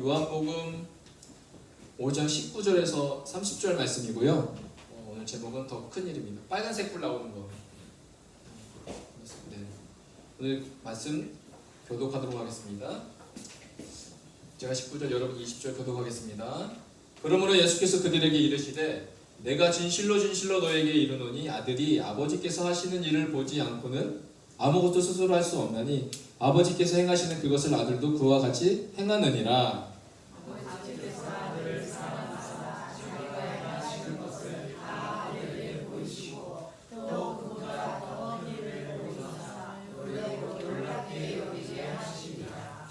요한복음 5장 19절에서 30절 말씀이고요. 오늘 제목은 더 큰 일입니다. 빨간색 불 나오는 거. 네. 오늘 말씀 교독하도록 하겠습니다. 제가 19절, 여러분 20절 교독하겠습니다. 그러므로 예수께서 그들에게 이르시되 내가 진실로 진실로 너에게 이르노니 아들이 아버지께서 하시는 일을 보지 않고는 아무것도 스스로 할 수 없나니 아버지께서 행하시는 그것을 아들도 그와 같이 행하느니라.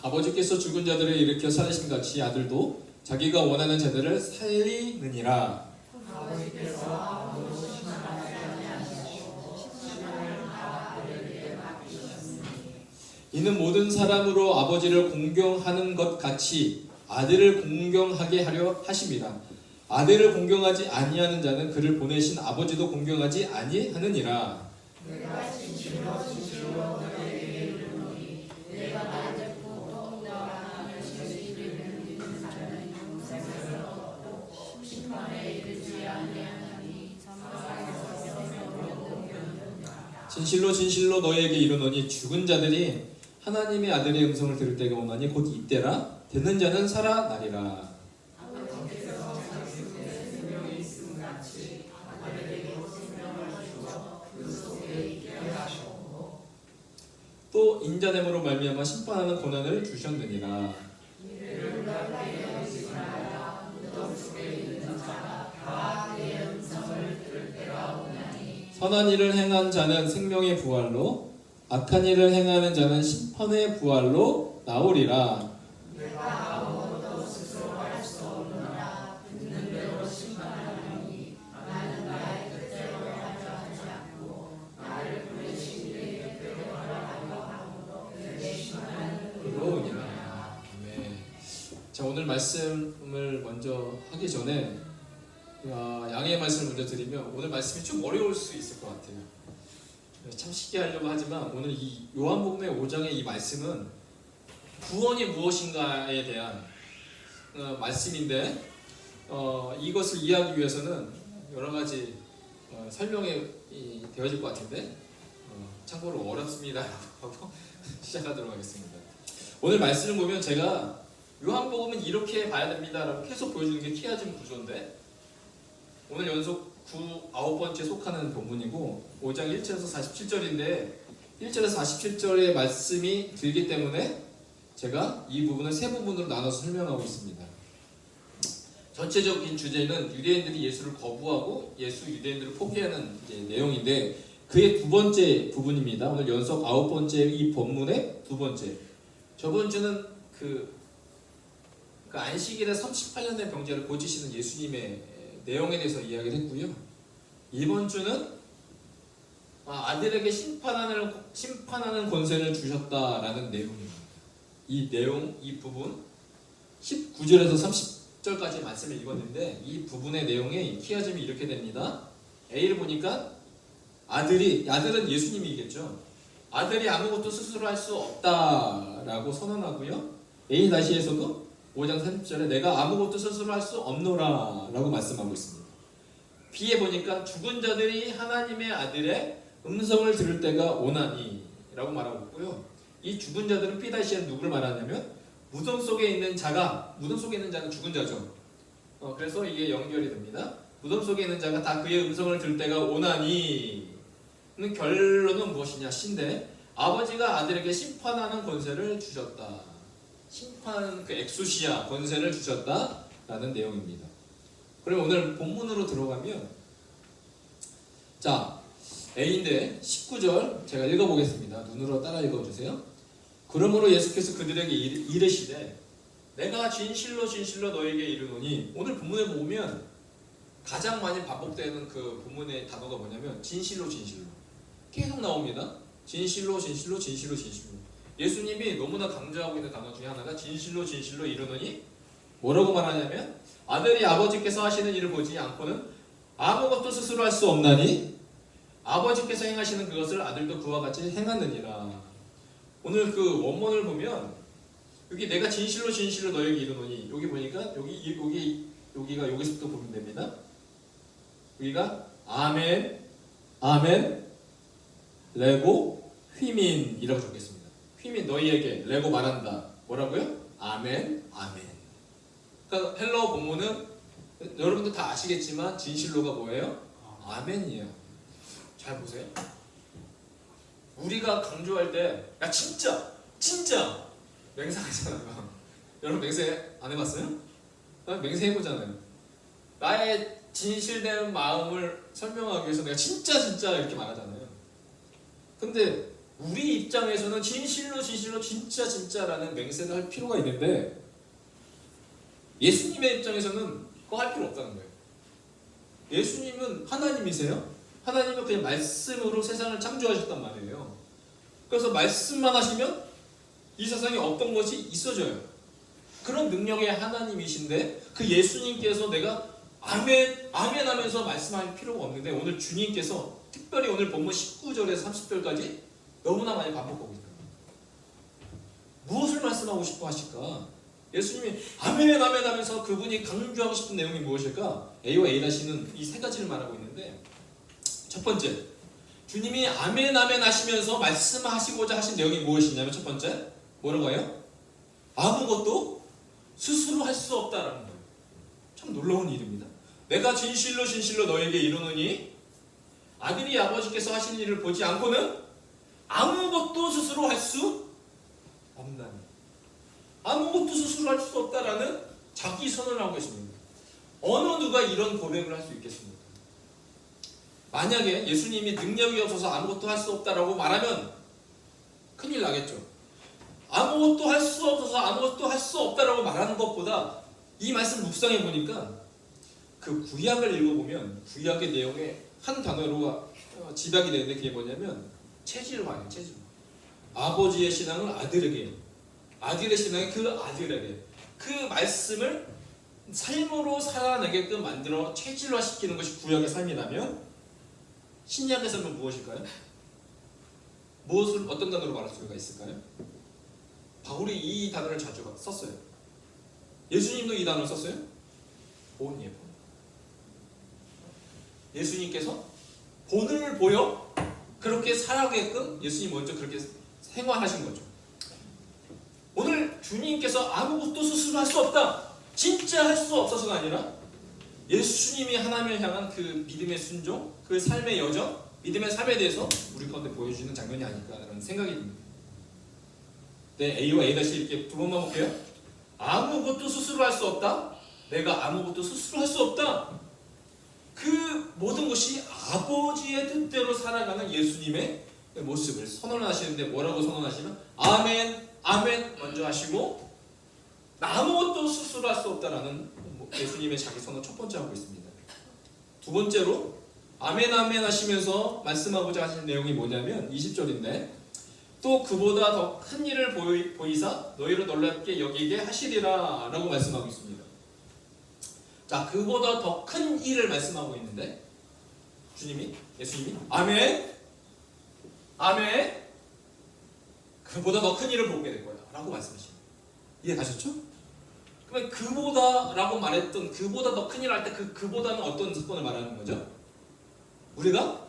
아버지께서 죽은 자들을 일으켜 살리신 같이 아들도 자기가 원하는 자들을 살리느니라. 이는 모든 사람으로 아버지를 공경하는 것 같이 아들을 공경하게 하려 하심이라. 아들을 공경하지 아니하는 자는 그를 보내신 아버지도 공경하지 아니하느니라. 진실로 진실로 너희에게 이르노니 죽은 자들이 하나님의 아들의 음성을 들을 때가 오나니 곧 이때라. 듣는 자는 살아나리라. 또 인자됨으로 말미암아 심판하는 권한을 주셨느니라. 선한 일을 행한 자는 생명의 부활로 악한 일을 행하는 자는 심판의 부활로 나오리라. 자, 오늘 말씀을 먼저 하기 전에 양해의 말씀을 먼저 드리면 오늘 말씀이 좀 어려울 수 있을 것 같아요. 참 쉽게 하려고 하지만 오늘 이 요한복음의 5장의 이 말씀은 구원이 무엇인가에 대한 말씀인데 이것을 이해하기 위해서는 여러 가지 설명이 되어질 것 같은데 참고로 어렵습니다 하고 시작하도록 하겠습니다. 오늘 말씀을 보면 제가 요한복음은 이렇게 봐야 됩니다라고 계속 보여주는 게 키아즘 구조인데 오늘 연속 9번째 속하는 본문이고 5장 1절에서 47절인데 1절에서 47절의 말씀이 길기 때문에 제가 이 부분을 세 부분으로 나눠서 설명하고 있습니다. 전체적인 주제는 유대인들이 예수를 거부하고 유대인들을 포기하는 내용인데 그의 두 번째 부분입니다. 오늘 연속 9번째 이 본문의 두 번째. 저번 주는 그 안식일에 38년 된 병자를 고치시는 예수님의 내용에 대해서 이야기를 했고요. 이번 주는 아들에게 심판하는 권세를 주셨다라는 내용입니다. 이 내용, 이 부분 19절에서 30절까지 말씀을 읽었는데 이 부분의 내용에 키아즘이 이렇게 됩니다. A를 보니까 아들은 예수님이겠죠. 아들이 아무것도 스스로 할 수 없다라고 선언하고요. A 다시에서도 5장 30절에 내가 아무것도 스스로 할 수 없노라 라고 말씀하고 있습니다. B에 보니까 죽은 자들이 하나님의 아들의 음성을 들을 때가 오나니 라고 말하고 있고요. 이 죽은 자들은 B 다시에 누구를 말하냐면 무덤 속에 있는 자는 죽은 자죠. 그래서 이게 연결이 됩니다. 무덤 속에 있는 자가 다 그의 음성을 들을 때가 오나니 는 결론은 무엇이냐 신데 아버지가 아들에게 심판하는 권세를 주셨다. 심판 그 엑수시아 권세를 주셨다라는 내용입니다. 그럼 오늘 본문으로 들어가면 자 A인데 19절 제가 읽어보겠습니다. 눈으로 따라 읽어주세요. 그러므로 예수께서 그들에게 이르시되 내가 진실로 진실로 너에게 이르노니 오늘 본문에 보면 가장 많이 반복되는 그 본문의 단어가 뭐냐면 진실로 진실로 계속 나옵니다. 진실로 진실로 진실로 진실로 예수님이 너무나 강조하고 있는 단어 중에 하나가 진실로 진실로 이르노니 뭐라고 말하냐면 아들이 아버지께서 하시는 일을 보지 않고는 아무것도 스스로 할 수 없나니 아버지께서 행하시는 그것을 아들도 그와 같이 행하느니라. 오늘 그 원문을 보면 여기 내가 진실로 진실로 너에게 이르노니, 여기 보니까 여기가 여기서부터 보면 됩니다. 여기가 아멘, 아멘, 레고, 휘민이라고 적겠습니다. 휘민, 너희에게, 레고 말한다. 뭐라고요? 아멘, 아멘. 그러니까 헬라어 본문은 여러분도 다 아시겠지만 진실로가 뭐예요? 아멘이에요. 잘 보세요. 우리가 강조할 때, 야 진짜 맹세하잖아요. 여러분 맹세 안 해봤어요? 맹세 해보잖아요. 나의 진실된 마음을 설명하기 위해서 내가 진짜 이렇게 말하잖아요. 근데 우리 입장에서는 진실로 진짜라는 맹세를 할 필요가 있는데, 예수님의 입장에서는 그거 할 필요 없다는 거예요. 예수님은 하나님이세요. 하나님은 그냥 말씀으로 세상을 창조하셨단 말이에요. 그래서 말씀만 하시면 이 세상에 어떤 것이 있어져요. 그런 능력의 하나님이신데, 그 예수님께서 내가 아멘 하면서 말씀할 필요가 없는데, 오늘 주님께서 특별히 오늘 본문 19절에서 30절까지 너무나 많이 반복하고 있다. 무엇을 말씀하고 싶어 하실까? 예수님이 아멘 하면서 그분이 강조하고 싶은 내용이 무엇일까? A와 A-는 이 세 가지를 말하고 있는데, 첫 번째, 주님이 아멘 하시면서 말씀하시고자 하신 내용이 무엇이냐면, 첫 번째 뭐라고 해요? 아무것도 스스로 할 수 없다라는 거예요. 참 놀라운 일입니다. 내가 진실로 너에게 이르노니, 아들이 아버지께서 하신 일을 보지 않고는 아무것도 스스로 할 수 없나니. 아무것도 스스로 할 수 없다라는 자기 선언을 하고 있습니다. 어느 누가 이런 고백을 할 수 있겠습니까? 만약에 예수님이 능력이 없어서 아무것도 할 수 없다라고 말하면 큰일 나겠죠. 아무것도 할 수 없어서 아무것도 할 수 없다라고 말하는 것보다, 이 말씀 묵상해 보니까 그 구약을 읽어보면 구약의 내용에 한 단어로 집약이 되는데, 그게 뭐냐면 체질화예요. 체질화. 아버지의 신앙을 아들에게, 아들의 신앙을 그 아들에게, 그 말씀을 삶으로 살아내게끔 만들어 체질화시키는 것이 구약의 삶이라면, 신약의 삶은 무엇일까요? 무엇을 어떤 단어로 말할 수가 있을까요? 바울이 이 단어를 자주 썼어요. 예수님도 이 단어를 썼어요. 본이에요. 본. 예수님께서 본을 보여 그렇게 살아가게끔 예수님 먼저 그렇게 생활하신 거죠. 오늘 주님께서 아무것도 스스로 할 수 없다, 진짜 할 수 없어서가 아니라, 예수님이 하나님을 향한 그 믿음의 순종, 그 삶의 여정, 믿음의 삶에 대해서 우리 가운데 보여주는 장면이 아닐까라는 생각이 듭니다. 네, A와 A- 이렇게 두 번만 볼게요. 아무것도 스스로 할 수 없다. 내가 아무것도 스스로 할 수 없다. 그 모든 것이 아버지의 뜻대로 살아가는 예수님의 모습을 선언하시는데, 뭐라고 선언하시면 아멘, 아멘 먼저 하시고, 아무것도 스스로 할 수 없다라는 예수님의 자기 선언 첫 번째 하고 있습니다. 두 번째로 아멘 하시면서 말씀하고자 하시는 내용이 뭐냐면 20절인데, 또 그보다 더 큰 일을 보이사 너희를 놀랍게 여기게 하시리라 라고 말씀하고 있습니다. 자, 그보다 더 큰 일을 말씀하고 있는데, 예수님이 아멘, 아멘, 그보다 더 큰 일을 보게 될 거야 라고 말씀하십니다. 이해 가셨죠? 그러면 그보다 라고 말했던, 그보다 더 큰 일 할 때 그보다는 어떤 사건을 말하는 거죠? 우리가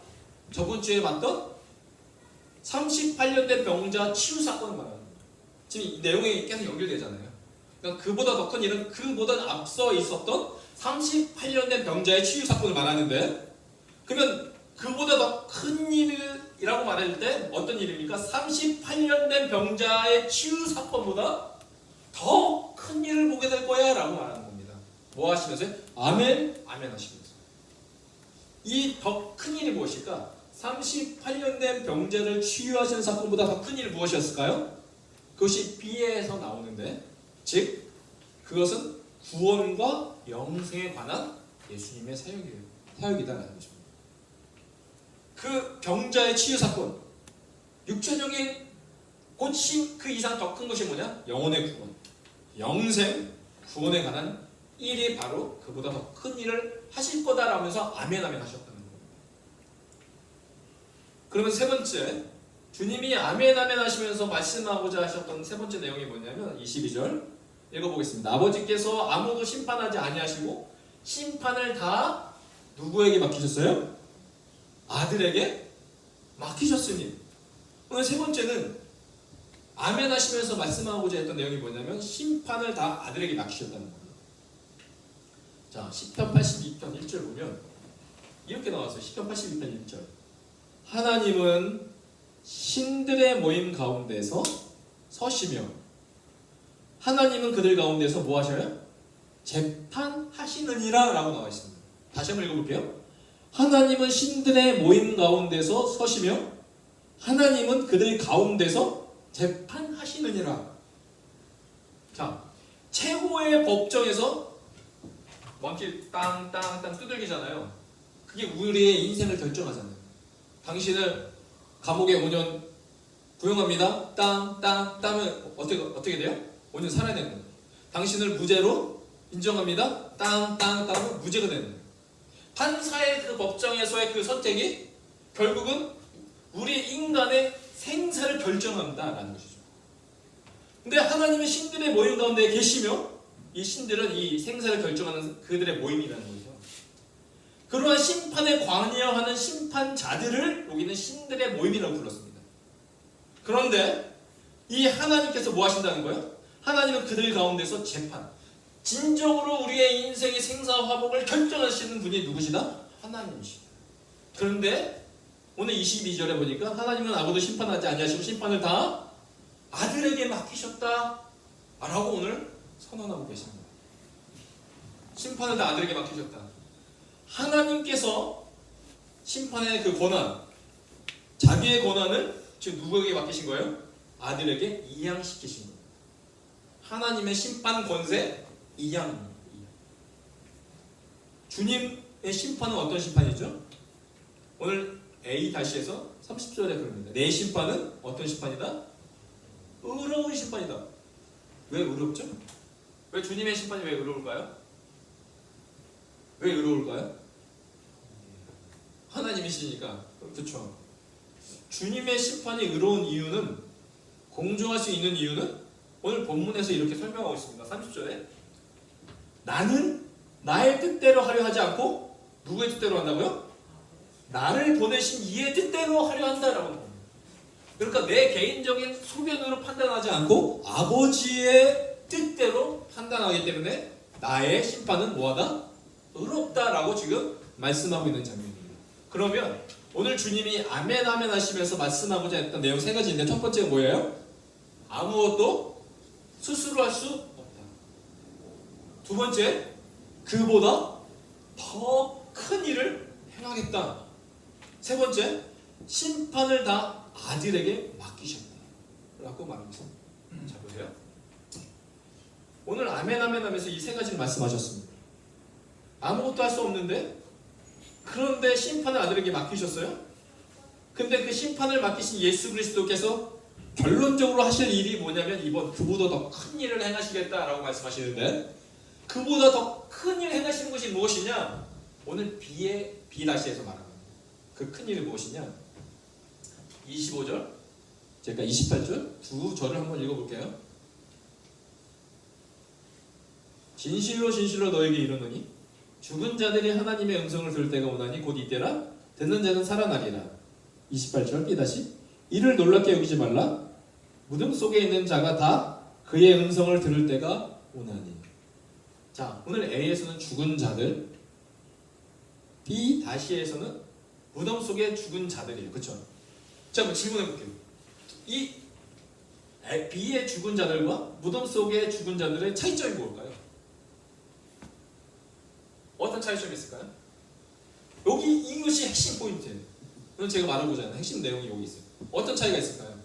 저번 주에 봤던 38년 된 병자 치유 사건을 말하는 거예요. 지금 이 내용이 계속 연결되잖아요. 그러니까 그보다 더 큰 일은 그보다 앞서 있었던 38년 된 병자의 치유 사건을 말하는데, 그러면 그보다 더 큰 일이라고 말할 때 어떤 일입니까? 38년 된 병자의 치유 사건보다 더 큰 일을 보게 될 거야 라고 말하는 겁니다. 뭐 하시면서요? 아멘, 아멘 하시면서. 이 더 큰 일이 무엇일까? 38년 된 병자를 치유하시는 사건보다 더 큰 일이 무엇이었을까요? 그것이 B에서 나오는데, 즉 그것은 구원과 영생에 관한 예수님의 사역이다라는 것입니다. 그 병자의 치유 사건, 육체적인 고침 그 이상 더 큰 것이 뭐냐? 영혼의 구원, 영생, 구원에 관한 일이 바로 그보다 더 큰 일을 하실 거다라면서 아멘 하셨다는 겁니다. 그러면 세 번째, 주님이 아멘 아멘 하시면서 말씀하고자 하셨던 세 번째 내용이 뭐냐면 22절 읽어보겠습니다. 아버지께서 아무도 심판하지 아니하시고 심판을 다 누구에게 맡기셨어요? 아들에게 맡기셨으니. 오늘 세 번째는 아멘 하시면서 말씀하고자 했던 내용이 뭐냐면 심판을 다 아들에게 맡기셨다는 거예요. 자, 시편 82편 1절 보면 이렇게 나왔어요. 시편 82편 1절. 하나님은 신들의 모임 가운데서 서시며 하나님은 그들 가운데서 뭐 하셔요? 재판하시느니라 라고 나와 있습니다. 다시 한번 읽어볼게요. 하나님은 신들의 모임 가운데서 서시며 하나님은 그들 가운데서 재판하시느니라. 자, 최고의 법정에서 먼길 땅땅땅 두들기잖아요. 그게 우리의 인생을 결정하잖아요. 당신을 감옥에 5년 구형합니다. 땅땅 땅은 어떻게 돼요? 5년 살아야 되는 거예요. 당신을 무죄로 인정합니다. 땅땅 땅은 무죄가 되는 거예요. 판사의 그 법정에서의 그 선택이 결국은 우리 인간의 생사를 결정한다라는 것이죠. 근데 하나님은 신들의 모임 가운데 계시며 이 신들은 이 생사를 결정하는 그들의 모임이라는 거죠. 그러한 심판에 관여하는 심판자들을 여기는 신들의 모임이라고 불렀습니다. 그런데 이 하나님께서 뭐 하신다는 거예요? 하나님은 그들 가운데서 재판, 진정으로 우리의 인생의 생사화복을 결정하시는 분이 누구시다? 하나님이시다. 그런데 오늘 22절에 보니까 하나님은 아무도 심판하지 아니하시고 심판을 다 아들에게 맡기셨다 라고 오늘 선언하고 계십니다. 심판을 다 아들에게 맡기셨다. 하나님께서 심판의 그 권한, 자기의 권한을 지금 누구에게 맡기신 거예요? 아들에게 이양시키신 거예요. 하나님의 심판 권세 이양. 주님의 심판은 어떤 심판이죠? 오늘 A-에서 30절에 그럽니다. 내 심판은 어떤 심판이다? 의로운 심판이다. 왜 의롭죠? 왜 주님의 심판이 왜 의로울까요? 왜 의로울까요? 하나님이시니까. 그렇죠. 주님의 심판이 의로운 이유는, 공정할 수 있는 이유는 오늘 본문에서 이렇게 설명하고 있습니다. 30절에 나는 나의 뜻대로 하려 하지 않고 누구의 뜻대로 한다고요? 나를 보내신 이의 뜻대로 하려 한다라고 합니다. 그러니까 내 개인적인 소견으로 판단하지 않고 아버지의 뜻대로 판단하기 때문에 나의 심판은 뭐하다? 의롭다라고 지금 말씀하고 있는 장면입니다. 그러면 오늘 주님이 아멘 아멘 하시면서 말씀하고자 했던 내용 세 가지인데 첫 번째가 뭐예요? 아무것도 스스로 할 수 없다. 두 번째, 그보다 더 큰 일을 행하겠다. 세 번째, 심판을 다 아들에게 맡기셨다 라고 말하고 있습니다. 자, 보세요. 오늘 아멘 아멘 하면서 이 세 가지를 말씀하셨습니다. 아무것도 할 수 없는데, 그런데 심판을 아들에게 맡기셨어요? 근데 그 심판을 맡기신 예수 그리스도께서 결론적으로 하실 일이 뭐냐면 이번 그보다 더 큰 일을 행하시겠다라고 말씀하시는데, 그보다 더 큰 일을 행하시는 것이 무엇이냐? 오늘 B-에서 말하는 그 큰 일이 무엇이냐? 25절, 제가 28절 두 절을 한번 읽어볼게요. 진실로 진실로 너에게 이르노니 죽은 자들이 하나님의 음성을 들을 때가 오나니 곧 이때라. 듣는 자는 살아나리라. 28절 B-, 이를 놀랍게 여기지 말라. 무덤 속에 있는 자가 다 그의 음성을 들을 때가 오나니. 자, 오늘 A에서는 죽은 자들, B-에서는 무덤 속에 죽은 자들이에요. 그렇죠? 자, 한번 질문해 볼게요. 이 B의 죽은 자들과 무덤 속의 죽은 자들의 차이점이 뭘까요? 어떤 차이점이 있을까요? 여기 이것이 핵심 포인트예요. 오늘 제가 말하고자 하는 핵심 내용이 여기 있어요. 어떤 차이가 있을까요?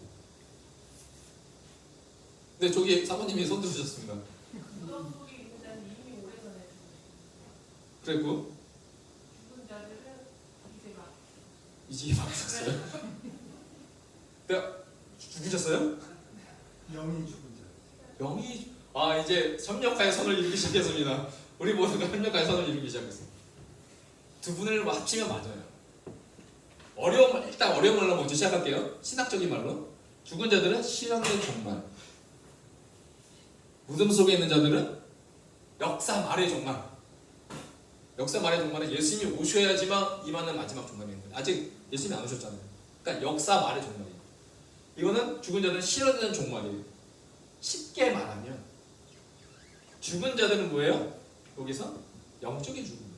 네, 저기 사모님이 손 들으셨습니다. 무덤 속에 있는 자는 이미 오래전에 그랬고 죽은 자들은 이제 막 있었어요? 네, 죽으셨어요? 영이 죽은 자. 영이 이제 협력하여 선을 이루기 시작했습니다. 우리 모두가 협력하여 선을 이루기 시작했어요. 두 분을 합치면 맞아요. 일단 어려운 말로 먼저 시작할게요. 신학적인 말로. 죽은 자들은 실현된 종말. 무덤 속에 있는 자들은 역사 말의 종말. 역사 말의 종말은 예수님이 오셔야지만 임하는 마지막 종말인 거예요. 아직 예수님이 안 오셨잖아요. 그러니까 역사 말의 종말이에요. 이거는 죽은 자들은 실현된 종말이에요. 쉽게 말하면 죽은 자들은 뭐예요? 여기서 영적인 죽음이에요.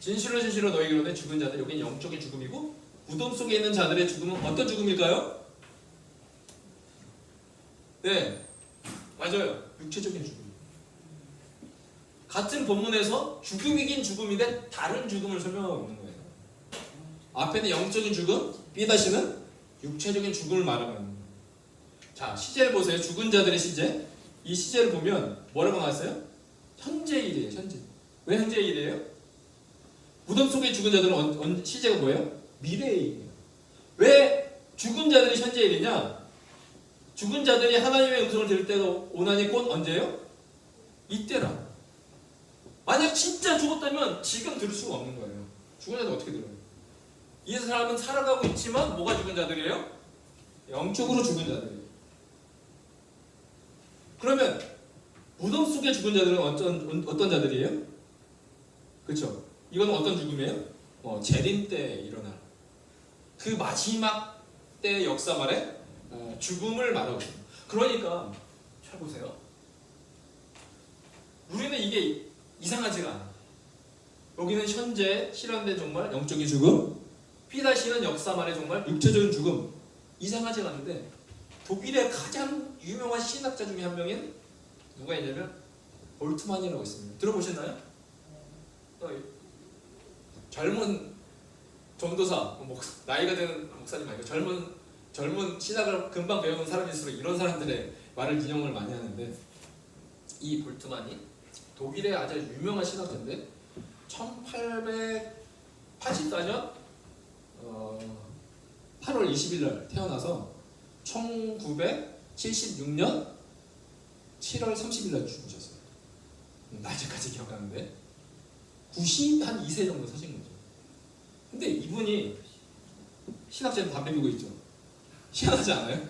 진실로 진실로 너희에게 이르노니 죽은 자들, 여기는 영적인 죽음이고, 무덤 속에 있는 자들의 죽음은 어떤 죽음일까요? 네, 맞아요. 육체적인 죽음. 같은 본문에서 죽음이긴 죽음인데 다른 죽음을 설명하고 있는 거예요. 앞에는 영적인 죽음, B는 육체적인 죽음을 말하고 있는 거예요. 자, 시제를 보세요. 죽은 자들의 시제. 이 시제를 보면 뭐라고 나왔어요? 현재일이에요. 현재. 왜 현재일이에요? 무덤 속에 죽은 자들은 시제가 뭐예요? 미래일이에요. 왜 죽은 자들이 현재일이냐? 죽은 자들이 하나님의 음성을 들을 때가 오나니 곧 언제예요? 이때라. 만약 진짜 죽었다면 지금 들을 수가 없는 거예요. 죽은 자들 어떻게 들어요? 이 사람은 살아가고 있지만 뭐가 죽은 자들이에요? 영적으로 죽은 자들이에요. 그러면 무덤 속에 죽은 자들은 어떤 자들이에요? 그렇죠? 이건 어떤 죽음이에요? 재림 때 일어날 그 마지막 때의 역사 말에 죽음을 말하고 있습니다. 그러니까 잘 보세요. 우리는 이게 이상하지가 않아. 여기는 현재 실현된 종말, 영적인 죽음. B는 역사 말의 종말, 육체적인 죽음. 이상하지가 않은데 독일의 가장 유명한 신학자 중에 한 명인 누가 있냐면 볼트만이라고 있습니다. 들어보셨나요? 젊은 전도사, 나이가 든 목사님 말고 젊은 신학을 금방 배우는 사람일수록 이런 사람들의 말을 인용을 많이 하는데, 이 볼트만이 독일의 아주 유명한 신학자인데 1884년 8월 20일 날 태어나서 1976년 7월 30일 날 죽으셨어요. 날짜까지 기억하는데 92세 정도 사신 거죠. 근데 이분이 신학자는 담배 피우고 있죠. 희한하지 않아요?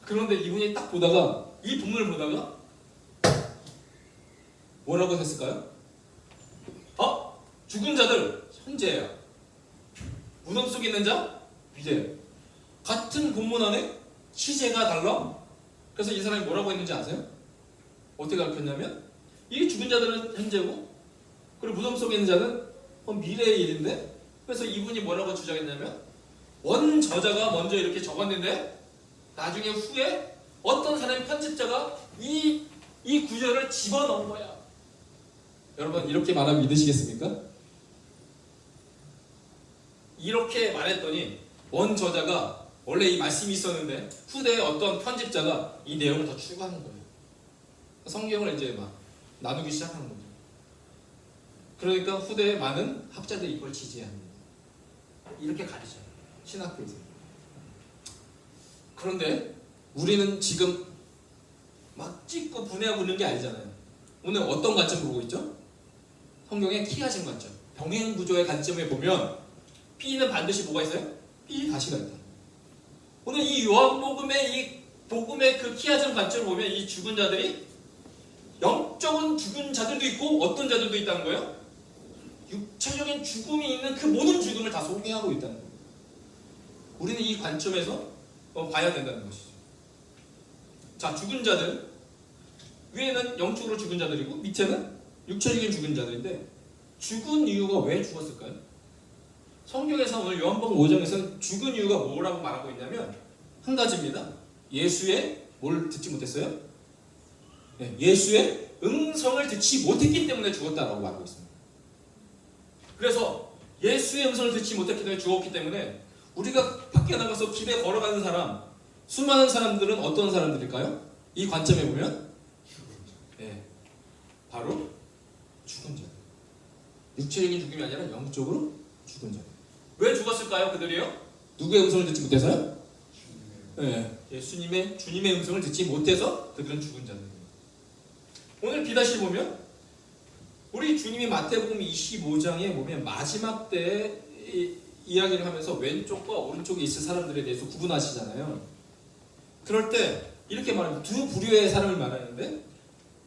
그런데 이분이 딱 보다가 이 본문을 보다가 뭐라고 했을까요? 죽은 자들 현재야. 무덤 속에 있는 자 미래. 같은 본문 안에 시제가 달라. 그래서 이 사람이 뭐라고 했는지 아세요? 어떻게 가르쳤냐면 이 죽은 자들은 현재고, 그리고 무덤 속에 있는 자는 미래의 일인데, 그래서 이분이 뭐라고 주장했냐면 원 저자가 먼저 이렇게 적었는데 나중에 후에 어떤 사람의 편집자가 이 구절을 집어넣은 거야. 여러분 이렇게 말하면 믿으시겠습니까? 이렇게 말했더니 원 저자가 원래 이 말씀이 있었는데 후대에 어떤 편집자가 이 내용을 더 추가하는 거예요. 성경을 이제 막 나누기 시작하는 거죠. 그러니까 후대에 많은 학자들이 이걸 지지합니다. 이렇게 가르쳐요. 신학교에서. 그런데 우리는 지금 막 찍고 분해하고 있는 게 아니잖아요. 오늘 어떤 관점을 보고 있죠? 성경의 키하신 관점. 병행 구조의 관점에 보면 B는 반드시 뭐가 있어요? B 다시가 있다. 오늘 이 요한복음의 이 복음의 그 키하신 관점을 보면 이 죽은 자들이 영적인 죽은 자들도 있고 어떤 자들도 있다는 거예요. 육체적인 죽음이 있는 그 모든 죽음을 다 소개하고 있다는 거예요. 우리는 이 관점에서 봐야 된다는 것이죠. 자, 죽은 자들 위에는 영적으로 죽은 자들이고 밑에는 육체적인 죽은 자들인데, 죽은 이유가 왜 죽었을까요? 성경에서 오늘 요한복음 5장에서는 죽은 이유가 뭐라고 말하고 있냐면 한 가지입니다. 예수의 뭘 듣지 못했어요? 네, 예수의 음성을 듣지 못했기 때문에 죽었다라고 말하고 있습니다. 그래서 예수의 음성을 듣지 못했기 때문에 죽었기 때문에 우리가 밖에 나가서 길에 걸어가는 사람, 수많은 사람들은 어떤 사람들일까요? 이 관점에 보면 바로 죽은 자들. 육체적인 죽음이 아니라 영적으로 죽은 자들. 왜 죽었을까요? 그들이요? 누구의 음성을 듣지 못해서요? 예수님의 주님의 음성을 듣지 못해서 그들은 죽은 자들입니다. 오늘 비다시 보면 우리 주님이 마태복음 25장에 보면 마지막 때에 이야기를 하면서 왼쪽과 오른쪽에 있을 사람들에 대해서 구분하시잖아요. 그럴 때 이렇게 말합니다. 두 부류의 사람을 말하는데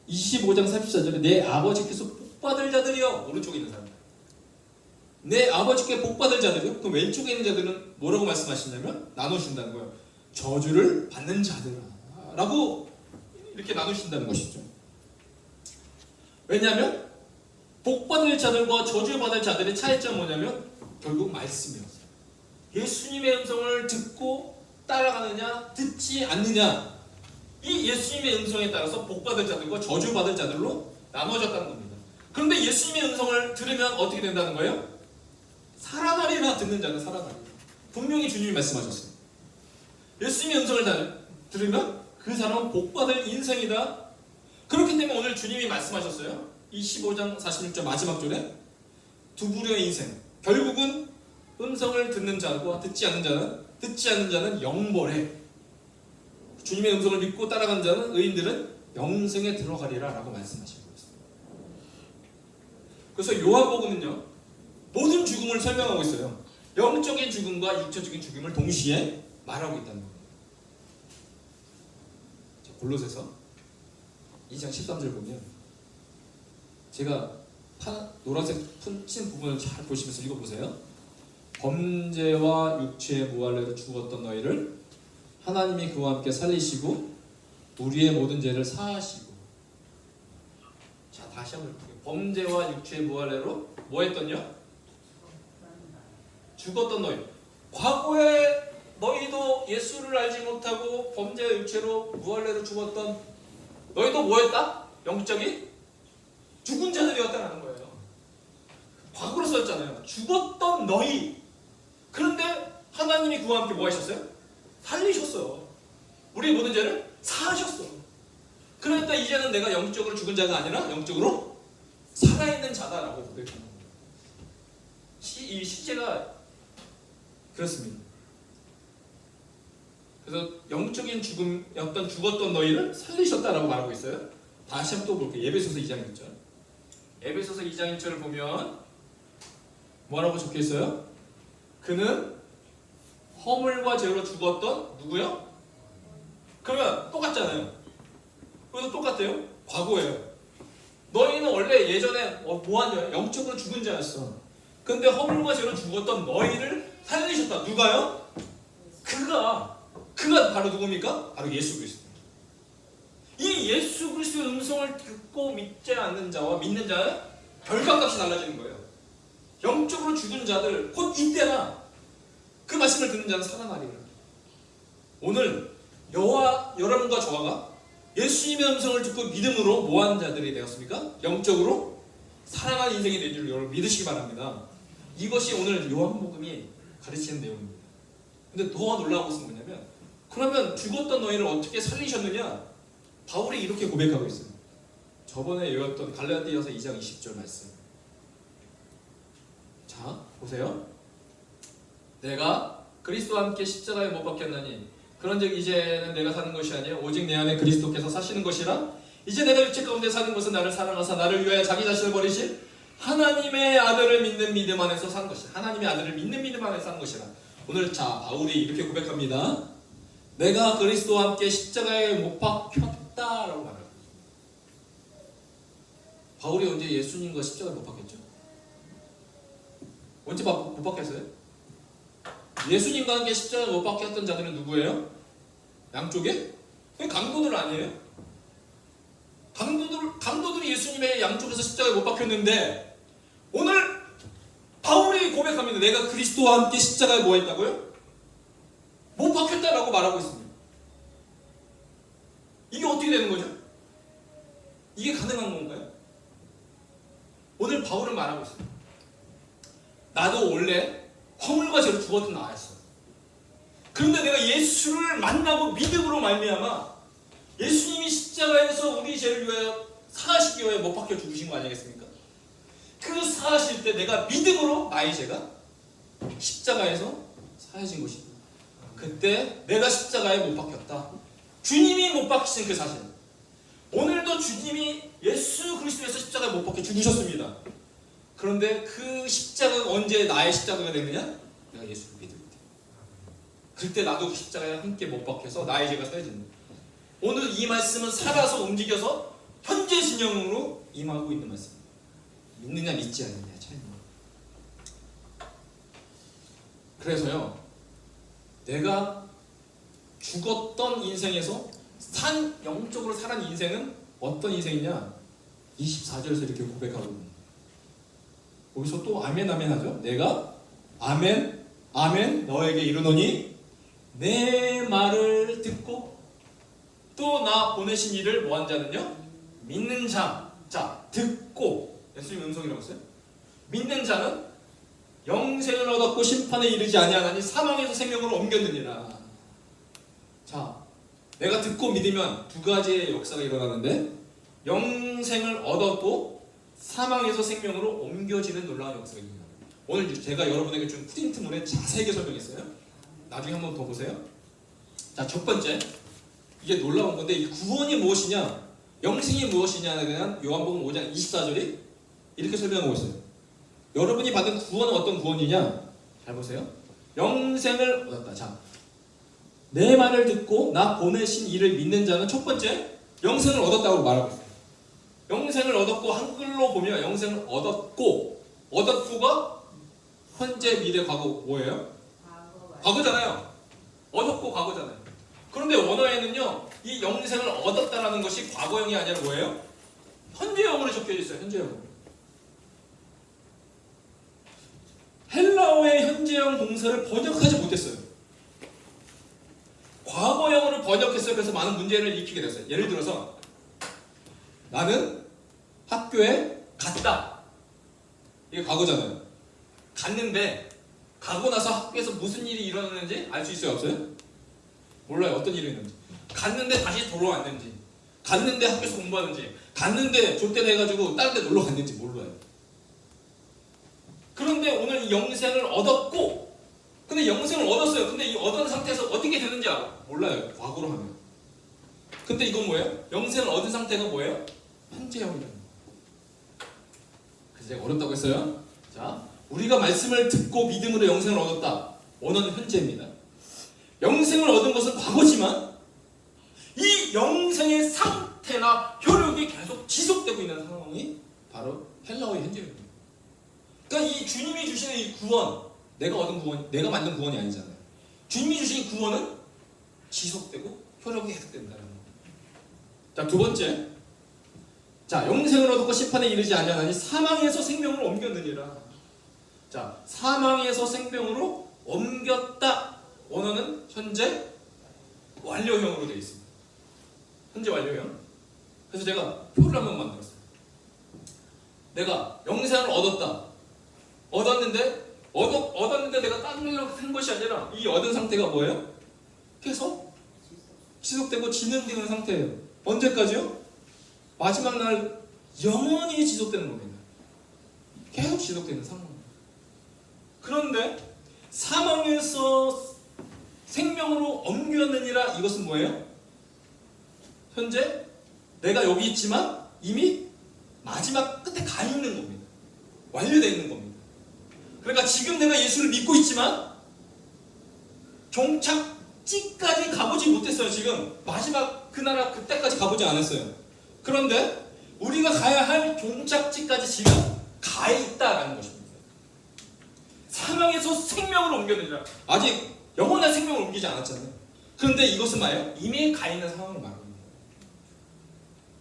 25장 34절에 내 아버지께서 복받을 자들이요. 오른쪽에 있는 사람. 내 아버지께 복받을 자들이요. 그 왼쪽에 있는 자들은 뭐라고 말씀하시냐면 나누신다는 거예요. 저주를 받는 자들라고 이렇게 나누신다는 것이죠. 왜냐하면 복받을 자들과 저주받을 자들의 차이점은 뭐냐면 결국 말씀이었어요. 예수님의 음성을 듣고 따라가느냐 듣지 않느냐, 이 예수님의 음성에 따라서 복받을 자들과 저주받을 자들로 나눠졌다는 겁니다. 그런데 예수님의 음성을 들으면 어떻게 된다는 거예요? 살아나리라. 듣는 자는 살아나리라. 분명히 주님이 말씀하셨어요. 예수님의 음성을 들으면 그 사람은 복받을 인생이다. 그렇기 때문에 오늘 주님이 말씀하셨어요. 이 15장 46절 마지막 절에 두 부류의 인생, 결국은 음성을 듣는 자와 듣지 않는 자는 영벌에, 주님의 음성을 믿고 따라가는 자는 의인들은 영생에 들어가리라 라고 말씀하시고 있습니다. 그래서 요한복음은요 모든 죽음을 설명하고 있어요. 영적인 죽음과 육체적인 죽음을 동시에 말하고 있다는 겁니다. 골로새서 2장 13절 보면 제가 노란색 푼친 부분을 잘 보시면서 읽어보세요. 범죄와 육체의 무할례로 죽었던 너희를 하나님이 그와 함께 살리시고 우리의 모든 죄를 사하시고. 자, 다시 한번 볼게요. 범죄와 육체의 무할례로 뭐 했던요? 죽었던 너희. 과거에 너희도 예수를 알지 못하고 범죄와 육체로 무할례로 죽었던 너희도 뭐 했다? 영적인 죽은 자들이었다는 거예요. 과거로 써있잖아요. 죽었던 너희. 그런데 하나님이 그와 함께 뭐 하셨어요? 살리셨어요. 우리의 모든 죄를 사하셨어요. 그러니까 이제는 내가 영적으로 죽은 자가 아니라 영적으로 살아있는 자다라고 고백하는 거예요. 이 시제가 그렇습니다. 그래서 영적인 죽음이었던 죽었던 너희를 살리셨다라고 말하고 있어요. 다시 한번 또 볼게요. 에베소서 2장 1절. 에베소서 2장 1절을 보면 뭐라고 적혀 있어요? 그는 허물과 죄로 죽었던 누구요? 그러면 똑같잖아요. 그래서 똑같아요. 과거예요. 너희는 원래 예전에 뭐한 자야? 영적으로 죽은 자였어. 근데 허물과 죄로 죽었던 너희를 살리셨다. 누가요? 그가 바로 누굽니까? 바로 예수 그리스도. 이 예수 그리스도의 음성을 듣고 믿지 않는 자와 믿는 자의 결과값이 달라지는 거예요. 영적으로 죽은 자들 곧 이때나 그 말씀을 듣는 자는 살아나리라. 오늘 여러분과 저와가 예수님의 음성을 듣고 믿음으로 뭐하는 자들이 되었습니까? 영적으로 살아난 인생이 된 줄 여러분 믿으시기 바랍니다. 이것이 오늘 요한복음이 가르치는 내용입니다. 근데 더 놀라운 것은 뭐냐면, 그러면 죽었던 너희를 어떻게 살리셨느냐? 바울이 이렇게 고백하고 있어요. 저번에 외웠던 갈라디아서 2장 20절 말씀. 자, 보세요. 내가 그리스도와 함께 십자가에 못 박혔나니 그런즉 이제는 내가 사는 것이 아니요 오직 내 안에 그리스도께서 사시는 것이라. 이제 내가 육체 가운데 사는 것은 나를 사랑하사 나를 위하여 자기 자신을 버리실 하나님의 아들을 믿는 믿음 안에서 사는 것이라. 하나님의 아들을 믿는 믿음 안에서 사는 것이라. 오늘 자, 바울이 이렇게 고백합니다. 내가 그리스도와 함께 십자가에 못 박혔다라고 말합니다. 바울이 언제 예수님과 십자가에 못 박혔죠? 언제 못 박혔어요? 예수님과 함께 십자가에 못 박혔던 자들은 누구예요? 양쪽에? 강도들 아니에요? 강도들이 예수님의 양쪽에서 십자가에 못 박혔는데 오늘 바울이 고백합니다. 내가 그리스도와 함께 십자가에 뭐 했다고요? 못 박혔다라고 말하고 있습니다. 이게 어떻게 되는 거죠? 이게 가능한 건가요? 오늘 바울은 말하고 있습니다. 나도 원래 허물과 죄로 죽었던 나였어. 그런데 내가 예수를 만나고 믿음으로 말미암아 예수님이 십자가에서 우리 죄를 위하여 사하시기 위하여 못 박혀 죽으신 거 아니겠습니까? 그 사하실 때 내가 믿음으로 나의 죄가 십자가에서 사해진 것입니다. 그때 내가 십자가에 못 박혔다. 주님이 못 박히신 그 사실. 오늘도 그래서 주님이 예수 그리스도에서 십자가에 못 박혀 죽으셨습니다. 그런데 그 십자가가 언제 나의 십자가가 됐느냐? 내가 예수를 믿을 때. 그때 나도 그 십자가에 함께 못 박혀서 나의 죄가 사해진다. 오늘 이 말씀은 살아서 움직여서 현재 진영으로 임하고 있는 말씀입니다. 믿느냐 믿지 않느냐 차이입니다. 그래서요, 내가 죽었던 인생에서 영적으로 살아온 인생은 어떤 인생이냐? 24절에서 이렇게 고백하거든요. 거기서 또 아멘 아멘 하죠. 내가 아멘 아멘 너에게 이르노니 내 말을 듣고 또 나 보내신 이를 뭐한 자는요? 믿는 자. 자, 듣고 예수님 음성이라고 했어요. 믿는 자는 영생을 얻었고 심판에 이르지 아니하나니 사망에서 생명으로 옮겼느니라. 자, 내가 듣고 믿으면 두 가지의 역사가 일어나는데 영생을 얻었고 사망에서 생명으로 옮겨지는 놀라운 역사가 일어납니다. 오늘 제가 여러분에게 준 프린트물에 자세하게 설명했어요. 나중에 한번 더 보세요. 자, 첫 번째, 이게 놀라운 건데 이 구원이 무엇이냐, 영생이 무엇이냐에 대한 요한복음 5장 24절이 이렇게 설명하고 있어요. 여러분이 받은 구원은 어떤 구원이냐? 잘 보세요. 영생을 얻었다. 자, 내 말을 듣고 나 보내신 이를 믿는 자는 첫 번째 영생을 얻었다고 말하고 있어요. 영생을 얻었고, 한글로 보면 영생을 얻었고가 현재, 미래, 과거 뭐예요? 과거잖아요. 얻었고 과거잖아요. 그런데 원어에는요, 이 영생을 얻었다라는 것이 과거형이 아니라 뭐예요? 현재형으로 적혀져 있어요. 현재형. 헬라어의 현재형 동사를 번역하지 못했어요. 과거형으로 번역했어요. 그래서 많은 문제를 일으키게 됐어요. 예를 들어서 나는 학교에 갔다. 이게 과거잖아요. 갔는데 가고 나서 학교에서 무슨 일이 일어났는지 알 수 있어요? 없어요? 몰라요. 어떤 일이 있는지. 갔는데 다시 돌아왔는지, 갔는데 학교에서 공부하는지, 갔는데 좆대 해가지고 다른 데 놀러 갔는지 몰라요. 그런데 오늘 이 영생을 얻었고, 근데 영생을 얻었어요. 근데 이 얻은 상태에서 어떻게 되는지 몰라요. 과거로 하면. 근데 이건 뭐예요? 영생을 얻은 상태가 뭐예요? 현재형이라는 거예요. 그래서 제가 어렵다고 했어요. 자, 우리가 말씀을 듣고 믿음으로 영생을 얻었다. 원어는 현재입니다. 영생을 얻은 것은 과거지만 이 영생의 상태나 효력이 계속 지속되고 있는 상황이 바로 헬라어의 현재입니다. 그러니까 이 주님이 주시는 이 구원, 내가 얻은 구원, 내가 만든 구원이 아니잖아요. 주님이 주신 구원은 지속되고 효력이 계속된다는 거예요. 자, 두 번째, 자, 영생을 얻었고 심판에 이르지 아니하나니 사망에서 생명으로 옮겼느니라. 자, 사망에서 생명으로 옮겼다. 원어는 현재 완료형으로 되어 있습니다. 현재 완료형. 그래서 제가 표를 한번 만들었어요. 내가 영생을 얻었다. 얻었는데 내가 다른 일로 한 것이 아니라 이 얻은 상태가 뭐예요? 계속 지속되고 진행되는 상태예요. 언제까지요? 마지막 날 영원히 지속되는 겁니다. 계속 지속되는 상황. 그런데 사망에서 생명으로 옮겼느니라, 이것은 뭐예요? 현재 내가 여기 있지만 이미 마지막 끝에 가 있는 겁니다. 완료되어 있는 겁니다. 그러니까 지금 내가 예수를 믿고 있지만 종착지까지 가보지 못했어요. 지금 마지막 그 나라 그때까지 가보지 않았어요. 그런데 우리가 가야 할 종착지까지 지금 가 있다라는 것입니다. 사망에서 생명으로 옮겼느니라. 아직 영원한 생명을 옮기지 않았잖아요. 그런데 이것은 뭐예요? 이미 가 있는 상황을 말합니다.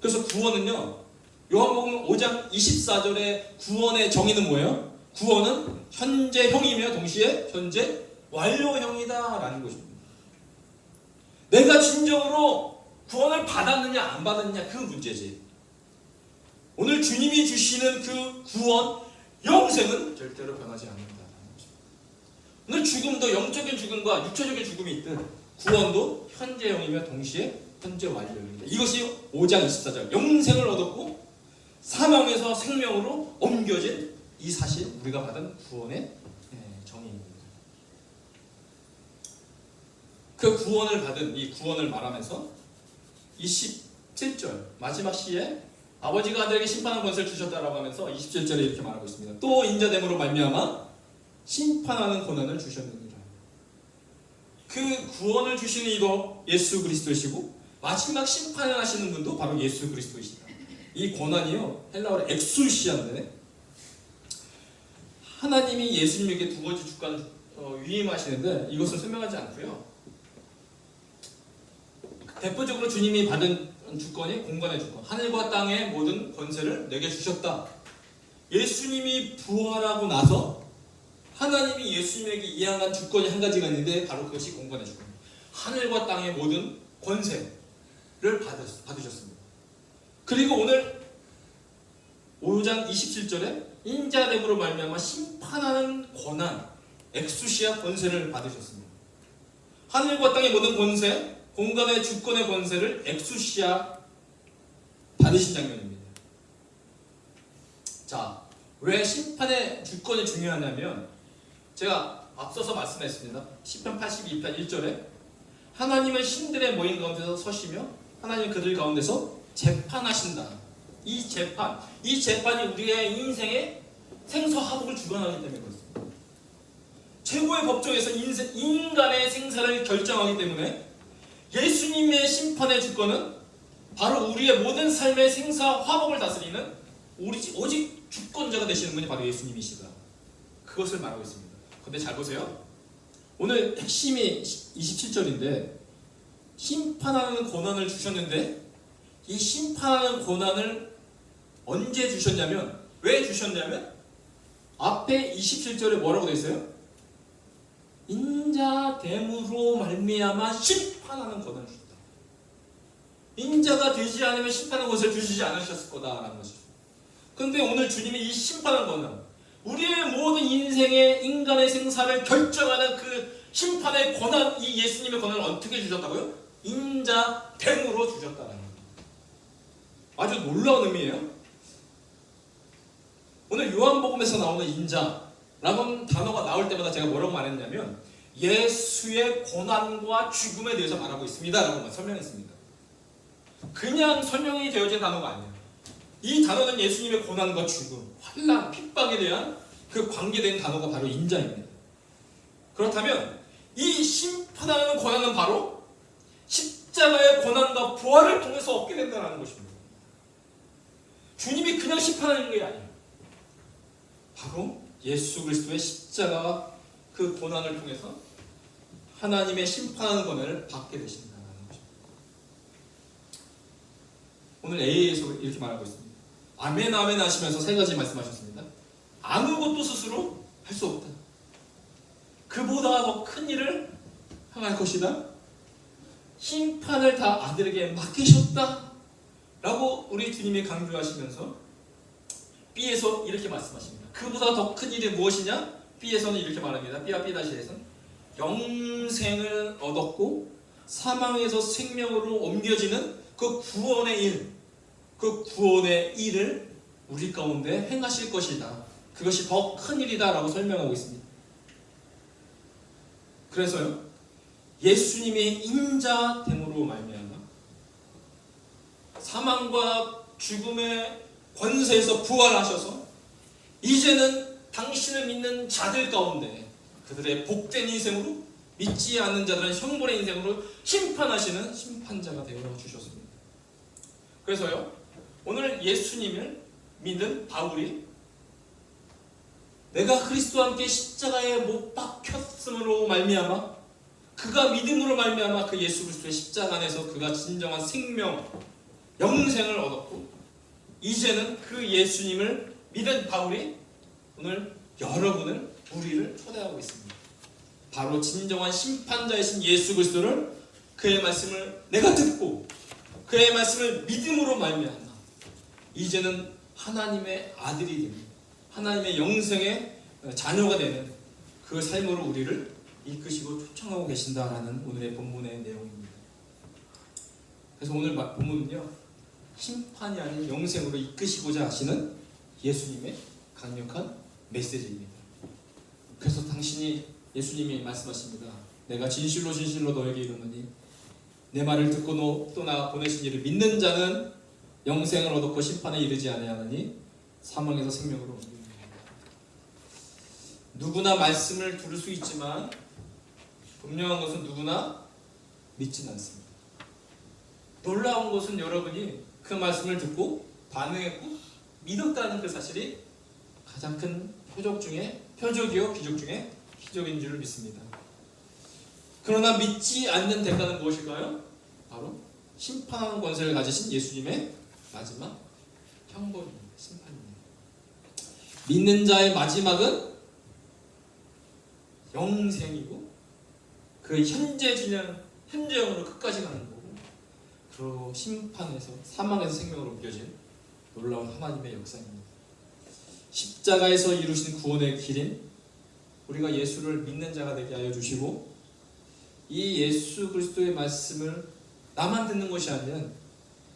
그래서 구원은요, 요한복음 5장 24절의 구원의 정의는 뭐예요? 구원은 현재형이며 동시에 현재 완료형이다라는 것입니다. 내가 진정으로 구원을 받았느냐 안 받았느냐, 그 문제지. 오늘 주님이 주시는 그 구원, 영생은 절대로 변하지 않는다. 오늘 죽음도 영적인 죽음과 육체적인 죽음이 있듯 구원도 현재형이며 동시에 현재 완료입니다. 이것이 5장 24절 영생을 얻었고 사망에서 생명으로 옮겨진 이 사실, 우리가 받은 구원의 정의입니다. 그 구원을 받은 이 구원을 말하면서 27절 마지막 시에 아버지가 아들에게 심판하는 권세를 주셨다라고 하면서 27절에 이렇게 말하고 있습니다. 또 인자됨으로 말미암아 심판하는 권한을 주셨느니라. 그 구원을 주시는 이도 예수 그리스도이시고 마지막 심판을 하시는 분도 바로 예수 그리스도이시다. 이 권한이요 헬라어로 엑수시아인데 하나님이 예수님에게 두 번째 주권을 위임하시는데 이것을 설명하지 않고요. 대표적으로 주님이 받은 주권이 공간의 주권, 하늘과 땅의 모든 권세를 내게 주셨다. 예수님이 부활하고 나서 하나님이 예수님에게 이양한 주권이 한 가지가 있는데 바로 그것이 공간의 주권, 하늘과 땅의 모든 권세를 받으셨습니다. 그리고 오늘 5장 27절에 인자됨으로 말미암아 심판하는 권한, 엑수시아 권세를 받으셨습니다. 하늘과 땅의 모든 권세, 공간의 주권의 권세를 엑수시아 받으신 장면입니다. 자, 왜 심판의 주권이 중요하냐면 제가 앞서서 말씀했습니다. 시편 82편 1절에 하나님은 신들의 모임 가운데서 서시며 하나님 그들 가운데서 재판하신다. 이 재판이 우리의 인생의 생사화복을 주관하기 때문에 그렇습니다. 최고의 법정에서 인간의 생사를 결정하기 때문에 예수님의 심판의 주권은 바로 우리의 모든 삶의 생사화복을 다스리는 오직 주권자가 되시는 분이 바로 예수님이시다. 그것을 말하고 있습니다. 근데 잘 보세요. 오늘 핵심이 27절인데 심판하는 권한을 주셨는데 이 심판하는 권한을 언제 주셨냐면 왜 주셨냐면 앞에 27절에 뭐라고 되어 있어요? 인자됨으로 말미암아 심판하는 권한을 주셨다. 인자가 되지 않으면 심판하는 것을 주시지 않으셨을 거다라는 것이죠. 그런데 오늘 주님이 이 심판하는 권한, 우리의 모든 인생의 인간의 생사를 결정하는 그 심판의 권한, 이 예수님의 권한을 어떻게 주셨다고요? 인자됨으로 주셨다라는 거예요. 아주 놀라운 의미예요. 오늘 요한복음에서 나오는 인자라는 단어가 나올 때마다 제가 뭐라고 말했냐면 예수의 고난과 죽음에 대해서 말하고 있습니다 라고 설명했습니다. 그냥 설명이 되어진 단어가 아니에요. 이 단어는 예수님의 고난과 죽음, 환난, 핍박에 대한 그 관계된 단어가 바로 인자입니다. 그렇다면 이 심판하는 고난은 바로 십자가의 고난과 부활을 통해서 얻게 된다는 것입니다. 주님이 그냥 심판하는 게 아니에요. 바로 예수 그리스도의 십자가와 그 고난을 통해서 하나님의 심판하는 권한을 받게 되신다는 것입니다. 오늘 A에서 이렇게 말하고 있습니다. 아멘 아멘 하시면서 세 가지 말씀하셨습니다. 아무것도 스스로 할 수 없다. 그보다 더 큰 일을 행할 것이다. 심판을 다 아들에게 맡기셨다 라고 우리 주님이 강조하시면서 B에서 이렇게 말씀하십니다. 그보다 더 큰 일이 무엇이냐? B에서는 이렇게 말합니다. B와 B-에서는 영생을 얻었고 사망에서 생명으로 옮겨지는 그 구원의 일, 그 구원의 일을 우리 가운데 행하실 것이다. 그것이 더 큰 일이다 라고 설명하고 있습니다. 그래서요, 예수님의 인자됨으로 말미암아 사망과 죽음의 권세에서 부활하셔서 이제는 당신을 믿는 자들 가운데 그들의 복된 인생으로, 믿지 않는 자들은 형벌의 인생으로 심판하시는 심판자가 되어 주셨습니다. 그래서요, 오늘 예수님을 믿은 바울이 내가 그리스도와 함께 십자가에 못 박혔음으로 말미암아 그가 믿음으로 말미암아 그 예수 그리스도의 십자가 안에서 그가 진정한 생명, 영생을 얻었고 이제는 그 예수님을 믿은 바울이 오늘 여러분을, 우리를 초대하고 있습니다. 바로 진정한 심판자이신 예수 그리스도를, 그의 말씀을 내가 듣고 그의 말씀을 믿음으로 말미암아 이제는 하나님의 아들이 됩니다. 하나님의 영생의 자녀가 되는 그 삶으로 우리를 이끄시고 초청하고 계신다라는 오늘의 본문의 내용입니다. 그래서 오늘 본문은요, 심판이 아닌 영생으로 이끄시고자 하시는 예수님의 강력한 메시지입니다. 그래서 예수님이 말씀하십니다. 내가 진실로 진실로 너에게 이르노니 내 말을 듣고 또나 보내신 이를 믿는 자는 영생을 얻었고 심판에 이르지 아니하느니 사망에서 생명으로 옮깁니다. 누구나 말씀을 들을 수 있지만 분명한 것은 누구나 믿지는 않습니다. 놀라운 것은 여러분이 그 말씀을 듣고 반응했고 믿었다는 그 사실이 가장 큰 표적이요 기적 중에 기적인 줄 믿습니다. 그러나 믿지 않는 대가는 무엇일까요? 바로 심판하는 권세를 가지신 예수님의 마지막 형벌입니다. 심판입니다. 믿는 자의 마지막은 영생이고 그 현재형으로 끝까지 가는 거고, 그리고 심판에서 사망에서 생명으로 옮겨진 놀라운 하나님의 역사입니다. 십자가에서 이루신 구원의 길인 우리가 예수를 믿는 자가 되게 하여 주시고, 이 예수 그리스도의 말씀을 나만 듣는 것이 아니라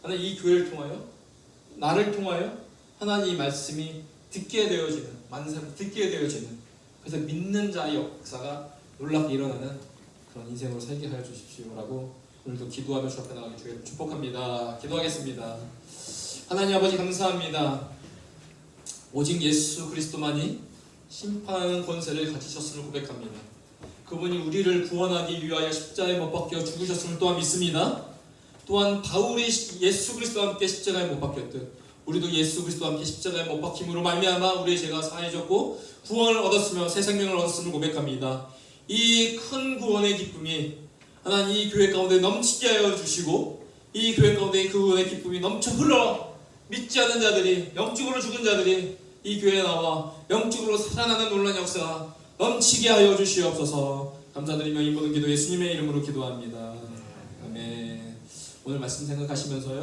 하나님 이 교회를 통하여 나를 통하여 하나님의 말씀이 듣게 되어지는, 많은 사람이 듣게 되어지는, 그래서 믿는 자의 역사가 놀랍게 일어나는 그런 인생으로 살게 하여 주십시오라고 오늘도 기도하며 주 앞에 나가기 주의 축복합니다. 기도하겠습니다. 하나님 아버지 감사합니다. 오직 예수 그리스도만이 심판하는 권세를 가지셨음을 고백합니다. 그분이 우리를 구원하기 위하여 십자가에 못 박혀 죽으셨음을 또한 믿습니다. 또한 바울이 예수 그리스도와 함께 십자가에 못 박혔듯 우리도 예수 그리스도와 함께 십자가에 못 박힘으로 말미암아 우리의 죄가 사해졌고 구원을 얻었으며 새 생명을 얻었음을 고백합니다. 이 큰 구원의 기쁨이 하나님 이 교회 가운데 넘치게 하여 주시고, 이 교회 가운데 그 구원의 기쁨이 넘쳐 흘러 믿지 않는 자들이, 영적으로 죽은 자들이 이 교회에 나와 영적으로 살아나는 놀라운 역사가 넘치게 하여 주시옵소서. 감사드리며 이 모든 기도 예수님의 이름으로 기도합니다. 아멘. 오늘 말씀 생각하시면서요.